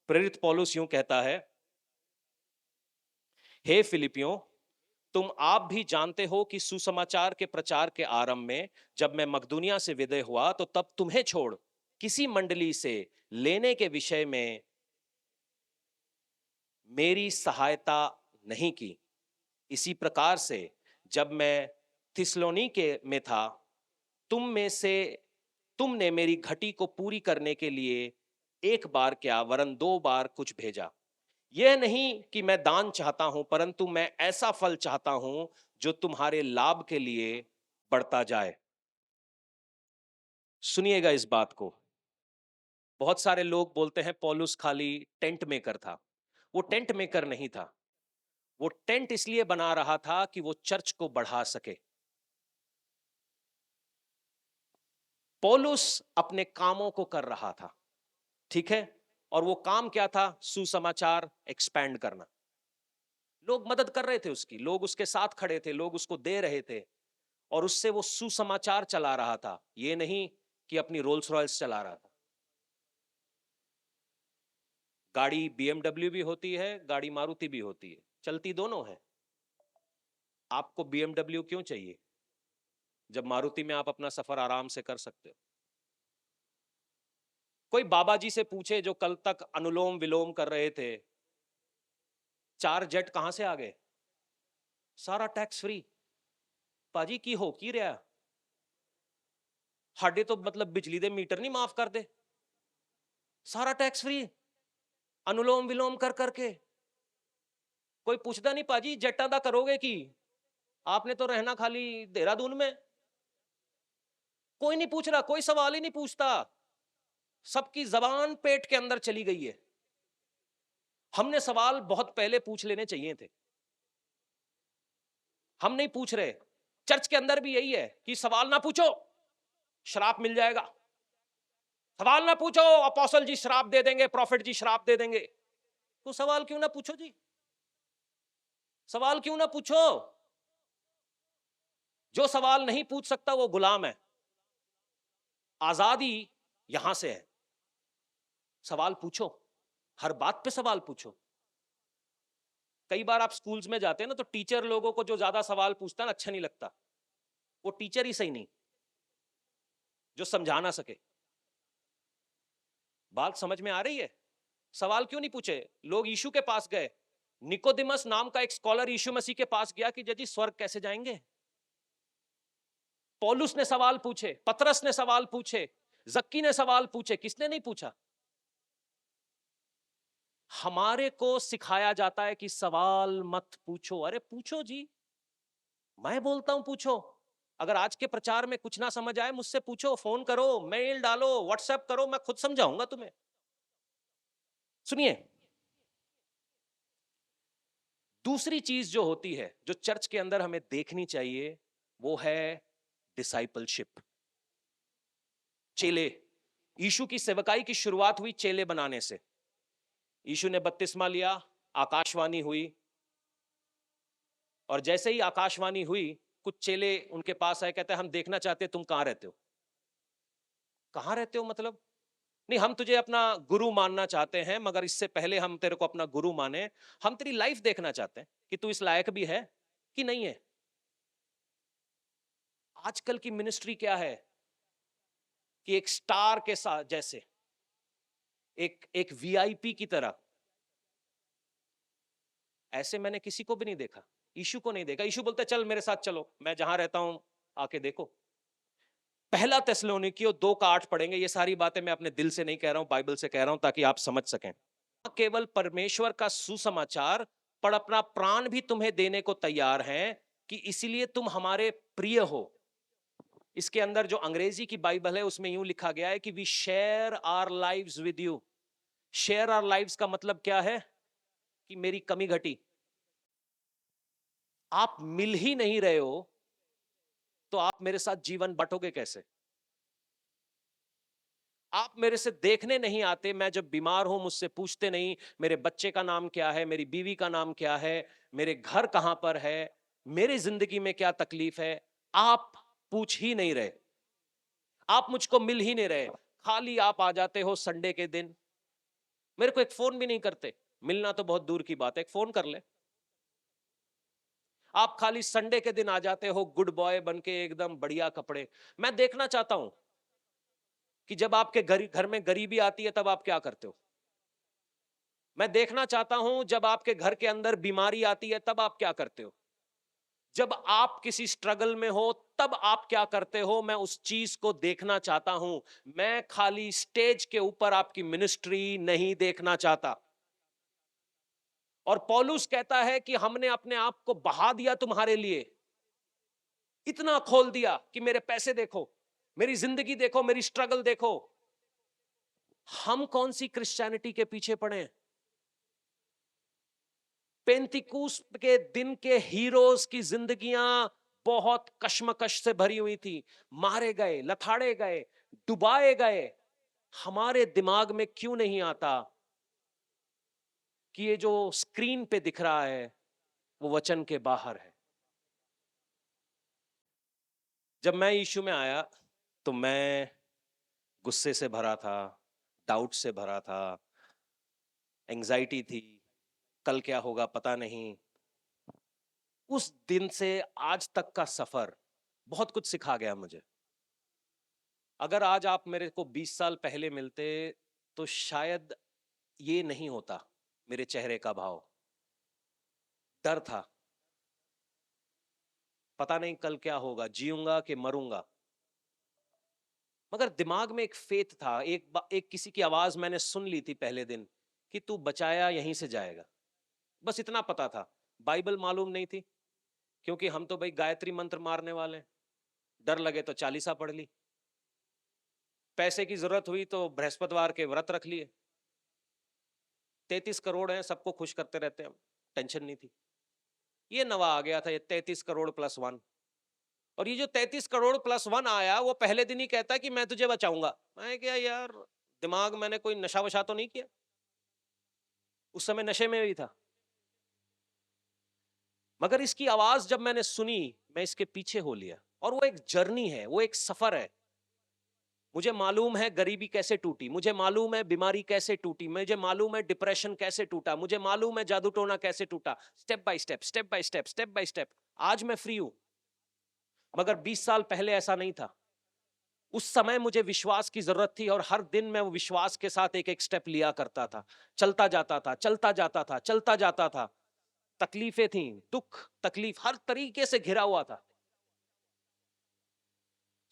प्रेरित पौलुस यूं कहता है, हे फिलिपियों, तुम आप भी जानते हो कि सुसमाचार के प्रचार के आरंभ में जब मैं मकदूनिया से विदय हुआ तो तब तुम्हें छोड़ किसी मंडली से लेने के विषय में मेरी सहायता नहीं की। इसी प्रकार से जब मैं थिस्सलुनीके में था, तुम में से तुमने मेरी घटी को पूरी करने के लिए एक बार क्या वरन 2 बार कुछ भेजा। यह नहीं कि मैं दान चाहता हूं, परंतु मैं ऐसा फल चाहता हूं जो तुम्हारे लाभ के लिए बढ़ता जाए। सुनिएगा इस बात को। बहुत सारे लोग बोलते हैं पौलुस खाली टेंट मेकर था। वो टेंट मेकर नहीं था। वो टेंट इसलिए बना रहा था कि वो चर्च को बढ़ा सके। पौलुस अपने कामों को कर रहा था, ठीक है। और वो काम क्या था? सुसमाचार एक्सपैंड करना। लोग मदद कर रहे थे उसकी, लोग उसके साथ खड़े थे, लोग उसको दे रहे थे, और उससे वो सुसमाचार चला रहा था, ये नहीं कि अपनी रोल्स रॉयल्स चला रहा था। गाड़ी बीएमडब्ल्यू भी होती है, गाड़ी मारुति भी होती है, चलती दोनों है। आपको बीएमडब्ल्यू क्यों चाहिए जब मारुति में आप अपना सफर आराम से कर सकते हो? कोई बाबा जी से पूछे जो कल तक अनुलोम विलोम कर रहे थे, 4 जेट कहां से आ गए? सारा टैक्स फ्री। पाजी की हो की रहा हाडे तो मतलब बिजली दे मीटर नहीं माफ कर दे, सारा टैक्स फ्री अनुलोम विलोम कर करके। कोई पूछता नहीं पाजी जट्टा दा करोगे की, आपने तो रहना खाली देहरादून में। कोई नहीं पूछ रहा, कोई सवाल ही नहीं पूछता। सबकी जबान पेट के अंदर चली गई है। हमने सवाल बहुत पहले पूछ लेने चाहिए थे, हम नहीं पूछ रहे। चर्च के अंदर भी यही है कि सवाल ना पूछो, श्राप मिल जाएगा। सवाल ना पूछो, अपोस्टल जी श्राप दे देंगे, प्रॉफिट जी श्राप दे देंगे। तो सवाल क्यों ना पूछो जी, सवाल क्यों ना पूछो। जो सवाल नहीं पूछ सकता वो गुलाम है। आजादी यहां से है। सवाल पूछो, हर बात पे सवाल पूछो। कई बार आप स्कूल्स में जाते हैं ना, तो टीचर लोगों को जो ज्यादा सवाल पूछता है ना, अच्छा नहीं लगता। वो टीचर ही सही नहीं जो समझा ना सके। बात समझ में आ रही है? सवाल क्यों नहीं पूछे? लोग यीशु के पास गए। निकोदिमस नाम का एक स्कॉलर यीशु मसीह के पास गया कि जजी स्वर्ग कैसे जाएंगे। पौलुस ने सवाल पूछे, पतरस ने सवाल पूछे, जक्की ने सवाल पूछे, किसने नहीं पूछा? हमारे को सिखाया जाता है कि सवाल मत पूछो। अरे पूछो जी, मैं बोलता हूं पूछो। अगर आज के प्रचार में कुछ ना समझ आए, मुझसे पूछो, फोन करो, मेल डालो, व्हाट्सएप करो, मैं खुद समझाऊंगा तुम्हें। सुनिए, दूसरी चीज जो होती है, जो चर्च के अंदर हमें देखनी चाहिए, वो है डिसाइपलशिप। चेले। यीशु की सेवकाई की शुरुआत हुई चेले बनाने से। यीशु ने बपतिस्मा लिया, आकाशवाणी हुई, और जैसे ही आकाशवाणी हुई, कुछ चेले उनके पास आए, कहते हैं हम देखना चाहते हैं तुम कहां रहते हो। कहां रहते हो मतलब? नहीं, हम तुझे अपना गुरु मानना चाहते हैं, मगर इससे पहले हम तेरे को अपना गुरु माने, हम तेरी लाइफ देखना चाहते हैं कि तू इस लायक भी है कि नहीं है। आजकल की मिनिस्ट्री क्या है कि एक स्टार के साथ जैसे, एक एक वीआईपी की तरह। ऐसे मैंने किसी को भी नहीं देखा, यीशु को नहीं देखा। यीशु बोलता है चल मेरे साथ चलो, मैं जहां रहता हूं आके देखो। पहला थिस्सलुनीकियों 2 का 8 पढ़ेंगे। ये सारी बातें मैं अपने दिल से नहीं कह रहा हूं, बाइबल से कह रहा हूं ताकि आप समझ सकें। केवल परमेश्वर का सुसमाचार, पर अपना प्राण भी तुम्हें देने को तैयार हैं कि इसीलिए तुम हमारे प्रिय हो। इसके अंदर जो अंग्रेजी की बाइबल है उसमें यूं लिखा गया है कि we share our lives with you. Share our lives का मतलब क्या है? कि मेरी कमी घटी, आप मिल ही नहीं रहे हो, तो आप मेरे साथ जीवन बांटोगे कैसे? आप मेरे से देखने नहीं आते, मैं जब बीमार हूं मुझसे पूछते नहीं मेरे बच्चे का नाम क्या है, मेरी बीवी का नाम क्या है, मेरे घर कहां पर है, मेरी जिंदगी में क्या तकलीफ है। आप पूछ ही नहीं रहे, आप मुझको मिल ही नहीं रहे। खाली आप आ जाते हो संडे के दिन, मेरे को एक फोन भी नहीं करते। मिलना तो बहुत दूर की बात है, एक फोन कर ले। आप खाली संडे के दिन आ जाते हो गुड बॉय बन के, एकदम बढ़िया कपड़े। मैं देखना चाहता हूं कि जब आपके घर घर में गरीबी आती है तब आप क्या करते हो। मैं देखना चाहता हूं जब आपके घर के अंदर बीमारी आती है तब आप क्या करते हो, जब आप किसी स्ट्रगल में हो तब आप क्या करते हो, मैं उस चीज को देखना चाहता हूं। मैं खाली स्टेज के ऊपर आपकी मिनिस्ट्री नहीं देखना चाहता। और पौलुस कहता है कि हमने अपने आप को बहा दिया तुम्हारे लिए, इतना खोल दिया कि मेरे पैसे देखो, मेरी जिंदगी देखो, मेरी स्ट्रगल देखो। हम कौन सी क्रिश्चियनिटी के पीछे पड़े हैं? पेंतिकुस के दिन के हीरोज की जिंदगियां बहुत कश्मकश से भरी हुई थी, मारे गए, लथाड़े गए, डुबाए गए। हमारे दिमाग में क्यों नहीं आता कि ये जो स्क्रीन पे दिख रहा है वो वचन के बाहर है? जब मैं यीशु में आया तो मैं गुस्से से भरा था, डाउट से भरा था, एंजाइटी थी, कल क्या होगा पता नहीं। उस दिन से आज तक का सफर बहुत कुछ सिखा गया मुझे। अगर आज आप मेरे को 20 साल पहले मिलते तो शायद ये नहीं होता। मेरे चेहरे का भाव, डर था, पता नहीं कल क्या होगा, जीऊंगा कि मरूंगा। मगर दिमाग में एक फेथ था, एक किसी की आवाज मैंने सुन ली थी पहले दिन कि तू बचाया यहीं से जाएगा। बस इतना पता था, बाइबल मालूम नहीं थी, क्योंकि हम तो भाई गायत्री मंत्र मारने वाले हैं। डर लगे तो चालीसा पढ़ ली, पैसे की जरूरत हुई तो बृहस्पतिवार के व्रत रख लिए। 33 करोड़ हैं, सबको खुश करते रहते हैं, टेंशन नहीं थी। ये नवा आ गया था, ये 33 करोड़ प्लस वन। और ये जो 33 करोड़ प्लस वन आया वो पहले दिन ही कहता है कि मैं तुझे बचाऊंगा। मैं क्या यार, दिमाग, मैंने कोई नशा वशा तो नहीं किया? उस समय नशे में भी था। मगर इसकी आवाज जब मैंने सुनी, मैं इसके पीछे हो लिया। और वो एक जर्नी है, वो एक सफर है। मुझे मालूम है गरीबी कैसे टूटी, मुझे मालूम है बीमारी कैसे टूटी, मुझे मालूम है डिप्रेशन कैसे टूटा, मुझे मालूम है जादू टोना कैसे टूटा। Step by step, step by step, step by step आज मैं फ्री हूं। मगर 20 साल पहले ऐसा नहीं था। उस समय मुझे विश्वास की जरूरत थी और हर दिन मैं वो विश्वास के साथ एक एक स्टेप लिया करता था, चलता जाता था, चलता जाता था, चलता जाता था। तकलीफें थी, दुख तकलीफ हर तरीके से घिरा हुआ था।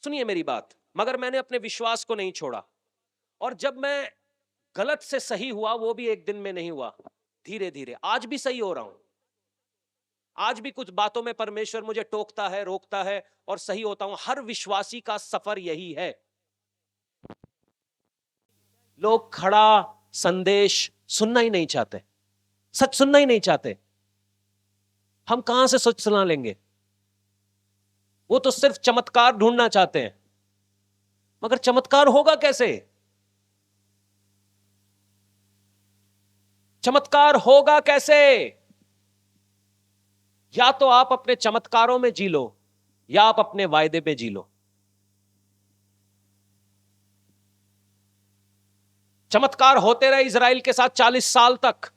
सुनिए मेरी बात, मगर मैंने अपने विश्वास को नहीं छोड़ा। और जब मैं गलत से सही हुआ, वो भी एक दिन में नहीं हुआ, धीरे धीरे। आज भी सही हो रहा हूं, आज भी कुछ बातों में परमेश्वर मुझे टोकता है, रोकता है और सही होता हूं। हर विश्वासी का सफर यही है। लोग खड़ा संदेश सुनना ही नहीं चाहते, सच सुनना ही नहीं चाहते। हम कहां से सच सुना लेंगे? वो तो सिर्फ चमत्कार ढूंढना चाहते हैं। मगर चमत्कार होगा कैसे? चमत्कार होगा कैसे? या तो आप अपने चमत्कारों में जी लो, या आप अपने वायदे पे जी लो। चमत्कार होते रहे इजराइल के साथ 40 साल तक,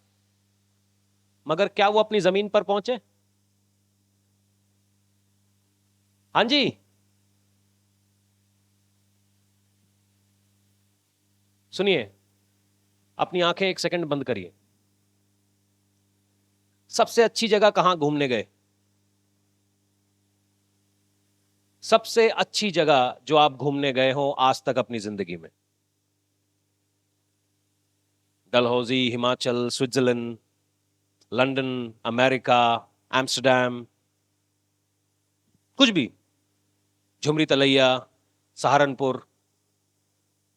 मगर क्या वो अपनी जमीन पर पहुंचे? हां जी। सुनिए, अपनी आंखें एक सेकंड बंद करिए। सबसे अच्छी जगह कहां घूमने गए? सबसे अच्छी जगह जो आप घूमने गए हो आज तक अपनी जिंदगी में? Dalhousie, Himachal, Switzerland, London, America, Amsterdam, कुछ भी, झुमरी तलैया, सहारनपुर,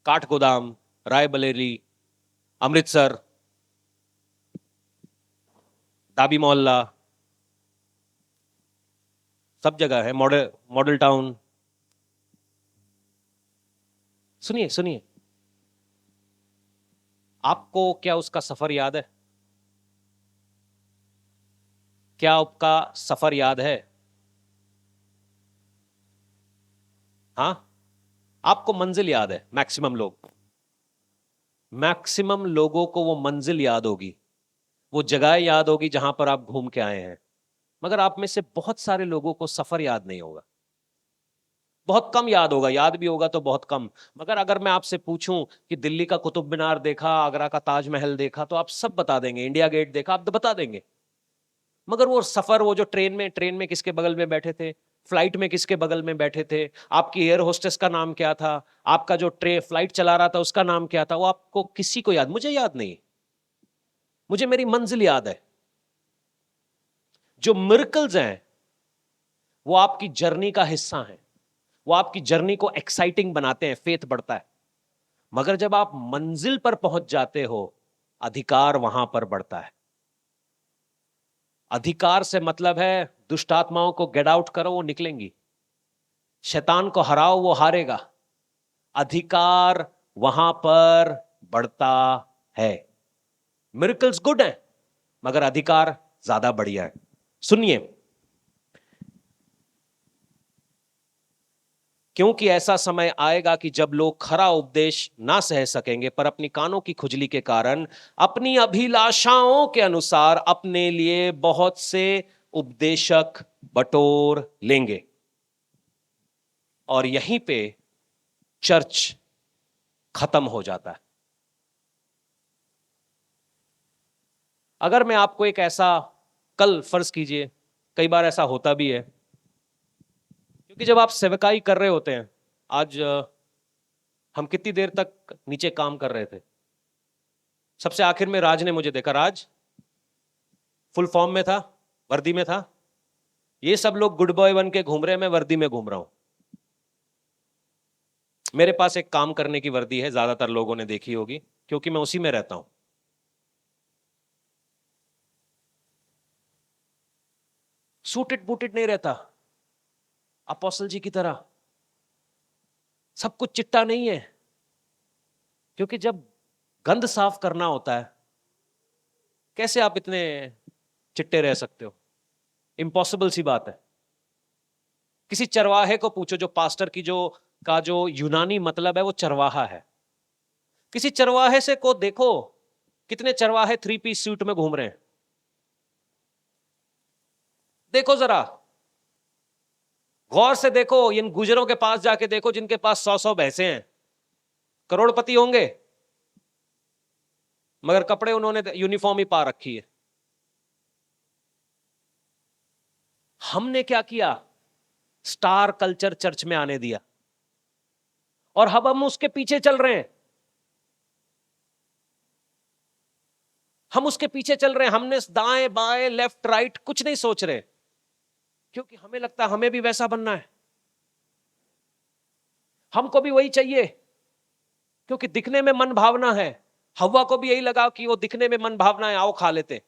काठगोदाम, रायबरेली, अमृतसर, डाबी मोहल्ला, सब जगह है, मॉडल मॉडल टाउन। सुनिए सुनिए, आपको क्या उसका सफर याद है? क्या आपका सफर याद है? हाँ, आपको मंजिल याद है। मैक्सिमम लोगों को वो मंजिल याद होगी, वो जगह याद होगी जहां पर आप घूम के आए हैं। मगर आप में से बहुत सारे लोगों को सफर याद नहीं होगा। बहुत कम याद होगा, याद भी होगा तो बहुत कम। मगर अगर मैं आपसे पूछूं कि दिल्ली का कुतुब मीनार देखा, आगरा का ताजमहल देखा, तो आप सब बता देंगे। इंडिया गेट देखा, आप तो बता देंगे। मगर वो सफर, वो जो ट्रेन में किसके बगल में बैठे थे, फ्लाइट में किसके बगल में बैठे थे, आपकी एयर होस्टेस का नाम क्या था, आपका जो फ्लाइट चला रहा था उसका नाम क्या था, वो आपको किसी को याद? मुझे याद नहीं। मुझे मेरी मंजिल याद है। जो मिरेकल्स हैं वो आपकी जर्नी का हिस्सा हैं, वो आपकी जर्नी को एक्साइटिंग बनाते हैं, फेथ बढ़ता है। मगर जब आप मंजिल पर पहुंच जाते हो, अधिकार वहां पर बढ़ता है। अधिकार से मतलब है दुष्ट आत्माओं को गेट आउट करो, वो निकलेंगी। शैतान को हराओ, वो हारेगा। अधिकार वहां पर बढ़ता है। मिरेकल्स गुड है, मगर अधिकार ज्यादा बढ़िया है। सुनिए, क्योंकि ऐसा समय आएगा कि जब लोग खरा उपदेश ना सह सकेंगे, पर अपनी कानों की खुजली के कारण अपनी अभिलाषाओं के अनुसार अपने लिए बहुत से उपदेशक बटोर लेंगे, और यहीं पे चर्च खत्म हो जाता है। अगर मैं आपको एक ऐसा, कल फर्ज कीजिए, कई बार ऐसा होता भी है, क्योंकि जब आप सेवकाई कर रहे होते हैं, आज हम कितनी देर तक नीचे काम कर रहे थे, सबसे आखिर में राज ने मुझे देखा। राज फुल फॉर्म में था, वर्दी में था। ये सब लोग गुड बॉय बन के घूम रहे हैं, मैं वर्दी में घूम रहा हूं। मेरे पास एक काम करने की वर्दी है, ज्यादातर लोगों ने देखी होगी, क्योंकि मैं उसी में रहता हूं। सूटेड बूटेड नहीं रहता, अपोस्टल जी की तरह। सब कुछ चिट्टा नहीं है, क्योंकि जब गंद साफ करना होता है, कैसे आप इतने चिट्टे रह सकते हो? इम्पॉसिबल सी बात है। किसी चरवाहे को पूछो, जो पास्टर की जो यूनानी मतलब है वो चरवाहा है। किसी चरवाहे से को देखो, कितने चरवाहे 3 पीस सूट में घूम रहे हैं, देखो जरा, गौर से देखो। इन गुजरों के पास जाके देखो जिनके पास 100-100 भैंसे हैं, करोड़पति होंगे, मगर कपड़े उन्होंने यूनिफॉर्म ही पा रखी है। हमने क्या किया? स्टार कल्चर चर्च में आने दिया, और अब हम उसके पीछे चल रहे हैं। हम उसके पीछे चल रहे हैं, हमने दाएं बाएं लेफ्ट राइट कुछ नहीं सोच रहे, क्योंकि हमें लगता है हमें भी वैसा बनना है, हमको भी वही चाहिए, क्योंकि दिखने में मन भावना है। हवा को भी यही लगा कि वो दिखने में मन भावना है, आओ खा लेते।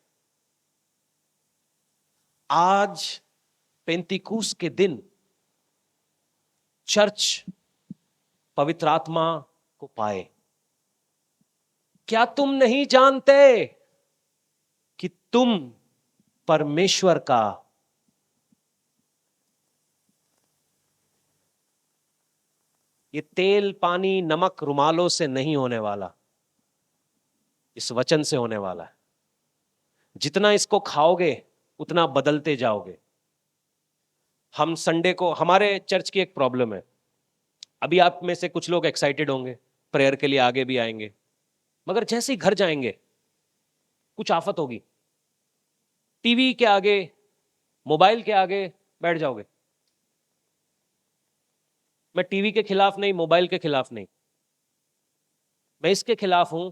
आज पेंतिकुस के दिन चर्च पवित्र आत्मा को पाए। क्या तुम नहीं जानते कि तुम परमेश्वर का, ये तेल पानी नमक रुमालों से नहीं होने वाला, इस वचन से होने वाला है। जितना इसको खाओगे उतना बदलते जाओगे। हम संडे को, हमारे चर्च की एक प्रॉब्लम है, अभी आप में से कुछ लोग एक्साइटेड होंगे, प्रेयर के लिए आगे भी आएंगे, मगर जैसे ही घर जाएंगे कुछ आफत होगी, टीवी के आगे, मोबाइल के आगे बैठ जाओगे। मैं टीवी के खिलाफ नहीं, मोबाइल के खिलाफ नहीं, मैं इसके खिलाफ हूं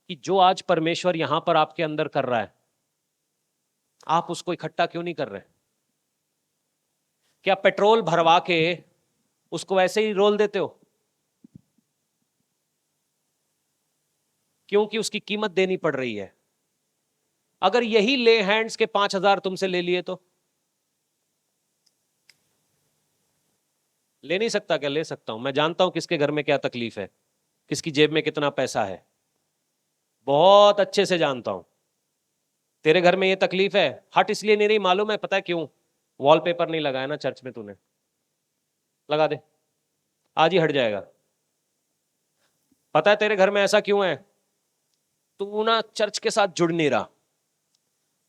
कि जो आज परमेश्वर यहां पर आपके अंदर कर रहा है, आप उसको इकट्ठा क्यों नहीं कर रहे? क्या पेट्रोल भरवा के उसको ऐसे ही रोल देते हो? क्योंकि उसकी कीमत देनी पड़ रही है। अगर यही ले हैंड्स के 5,000 तुमसे ले लिए तो ले नहीं सकता क्या? ले सकता हूं। मैं जानता हूं किसके घर में क्या तकलीफ है, किसकी जेब में कितना पैसा है, बहुत अच्छे से जानता हूं। तेरे घर में ये तकलीफ है, हट इसलिए नहीं रही, मालूम है? पता है क्यों? वॉलपेपर नहीं लगाया ना चर्च में तूने, लगा दे, आज ही हट जाएगा। पता है तेरे घर में ऐसा क्यों है? तू ना चर्च के साथ जुड़ नहीं रहा,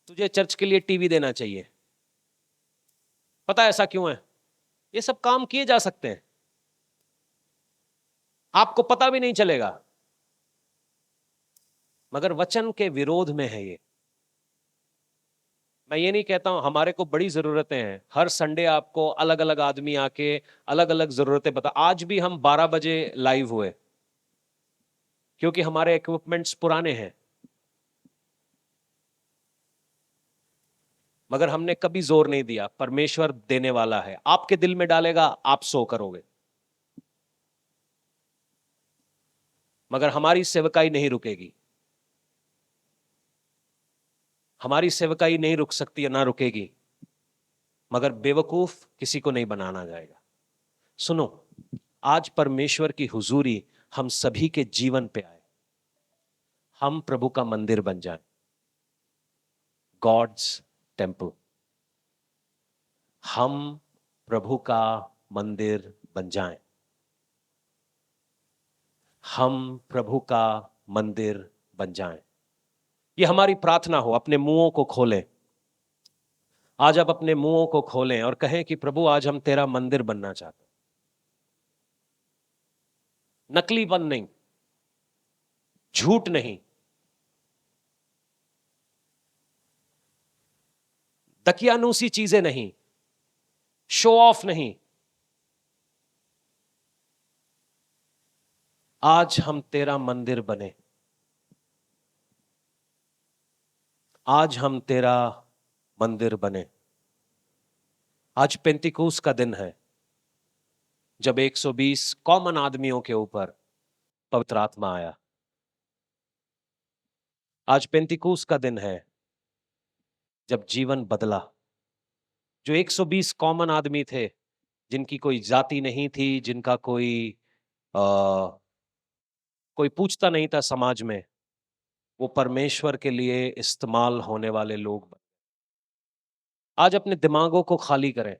तुझे चर्च के लिए टीवी देना चाहिए। पता है ऐसा क्यों है? ये सब काम किए जा सकते हैं। आपको पता भी नहीं चलेगा, मगर वचन के विरोध में है ये। मैं ये नहीं कहता हूं, हमारे को बड़ी जरूरतें हैं, हर संडे आपको अलग अलग आदमी आके अलग अलग जरूरतें बता। आज भी हम 12 बजे लाइव हुए क्योंकि हमारे इक्विपमेंट्स पुराने हैं, मगर हमने कभी जोर नहीं दिया। परमेश्वर देने वाला है, आपके दिल में डालेगा, आप सो करोगे। मगर हमारी सेवकाई नहीं रुकेगी, हमारी सेवकाई नहीं रुक सकती या ना रुकेगी, मगर बेवकूफ किसी को नहीं बनाना जाएगा। सुनो, आज परमेश्वर की हुजूरी हम सभी के जीवन पे आए, हम प्रभु का मंदिर बन जाएं, गॉड्स टेम्पल। हम प्रभु का मंदिर बन जाएं, हम प्रभु का मंदिर बन जाएं। ये हमारी प्रार्थना हो। अपने मुंहों को खोलें, आज आप अपने मुंहों को खोलें और कहें कि प्रभु आज हम तेरा मंदिर बनना चाहते हैं। नकलीपन नहीं, झूठ नहीं, दकियानूसी चीजें नहीं, शो ऑफ नहीं। आज हम तेरा मंदिर बने, आज हम तेरा मंदिर बने। आज पेंतिकुस्त का दिन है, जब 120 कॉमन आदमियों के ऊपर पवित्र आत्मा आया। आज पेंतिकुस्त का दिन है, जब जीवन बदला। जो 120 कॉमन आदमी थे, जिनकी कोई जाति नहीं थी, जिनका कोई पूछता नहीं था समाज में, वो परमेश्वर के लिए इस्तेमाल होने वाले लोग बने। आज अपने दिमागों को खाली करें,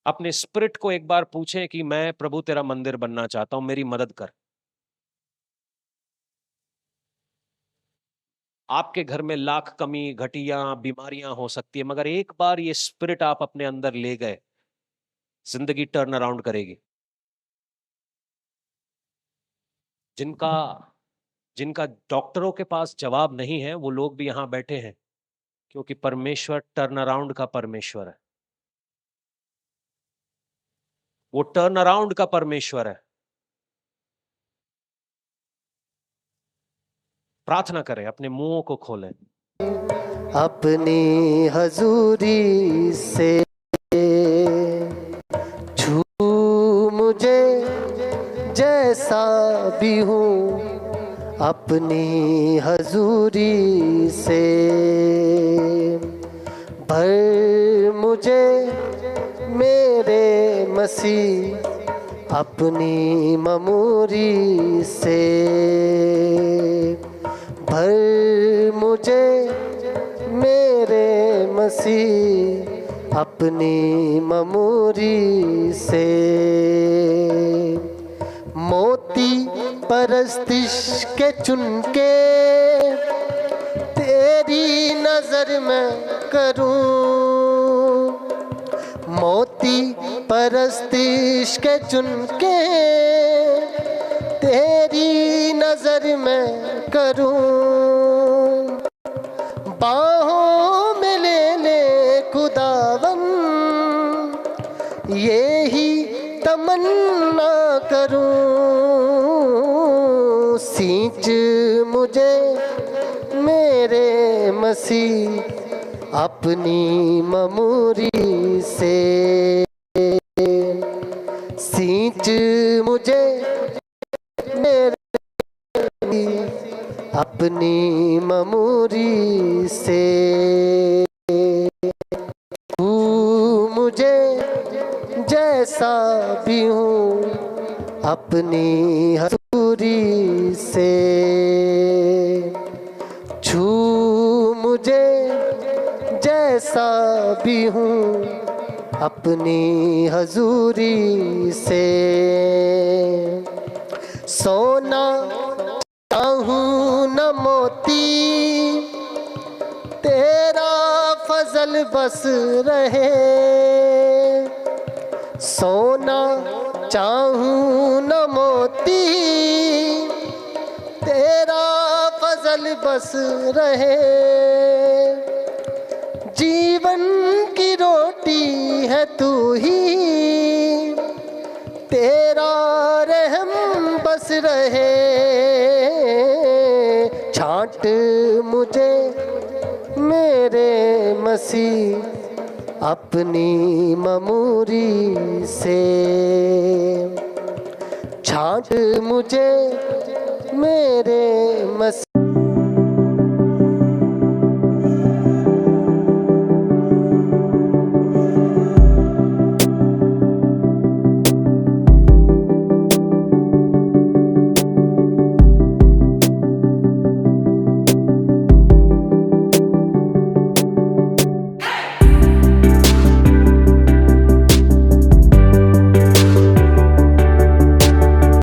अपने स्पिरिट को एक बार पूछें कि मैं प्रभु तेरा मंदिर बनना चाहता हूं, मेरी मदद कर। आपके घर में लाख कमी घटिया बीमारियां हो सकती है, मगर एक बार ये स्पिरिट आप अपने अंदर ले गए, जिंदगी टर्न अराउंड करेगी। जिनका जिनका डॉक्टरों के पास जवाब नहीं है, वो लोग भी यहां बैठे हैं, क्योंकि परमेश्वर टर्न अराउंड का परमेश्वर है। वो टर्न अराउंड का परमेश्वर है। प्रार्थना करें, अपने मुंहों को खोलें। अपनी हजूरी से छू मुझे जैसा भी हूँ, अपनी हजूरी से भर मुझे मेरे मसीह, अपनी ममूरी से भर मुझे मेरे मसीह, अपनी ममूरी से। मोती परस्तिश के चुनके तेरी नजर में करूं, मोती परस्तिश के चुनके तेरी नजर में करूं, बाहों में ले ले खुदावन, ये ही तमन्ना करूं। सींच मुझे मेरे मसीह, अपनी ममूरी से। सींच मुझे मेरे अपनी ममूरी से। तू मुझे जैसा भी हूँ, अपनी हजूरी से छू मुझे जैसा भी हूँ, अपनी हजूरी से। सोना चाहूं न मोती, तेरा फजल बस रहे, सोना चाहूं न मोती, तेरा फजल बस रहे। जीवन की रोटी है तू ही, तेरा रहम बस रहे। छांट मुझे मेरे मसीह अपनी ममूरी से, छांट मुझे मेरे मसीह